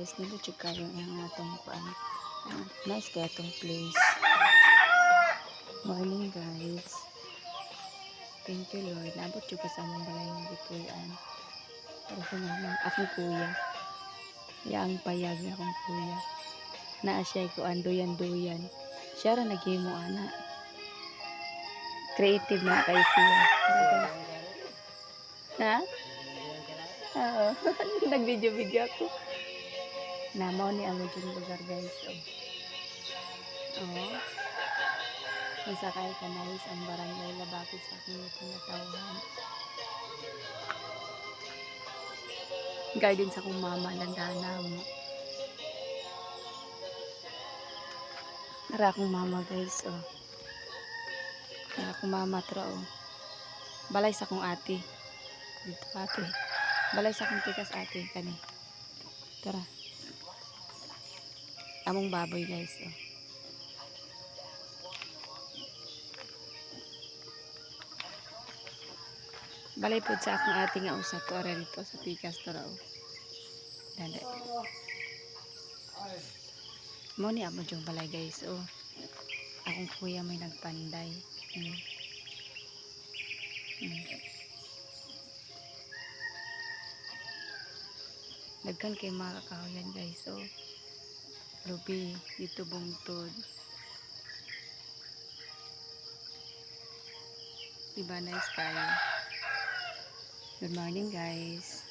guys, nilutsyog kayo yung atong kuan. Nice kaya itong place. Morning guys. Thank you Lord. Naabot yung ka sa among balay ng gipuyan. Pero sa mga akong kuya. Yaang payag na akong kuya. Naa siya kuan duyan-duyan. Siya ra naghimo ana. Creative na kay siya. Ha? Oo. Nag-video-video ako. Namaw ni ang yung lugar guys. Oh. Masakay ka na ang barangay Labakit sa aking panatawhan. Guidance akong mama landana mo. Nara akong mama guys. Nara akong mama tra balay sa akong ate. Dito ate. Balay sa akong tikas ate kani. Tara. Among baboy guys. Balay po sa akong ate nga usa to ara dito sa tikas to raw. Dada. Mo ni amo jung balay guys. Akong kuya may nagpanday. Dagkan kay mga kakahuyan guys. Lubi dito bungtod. Diba nice kayo? Good morning guys.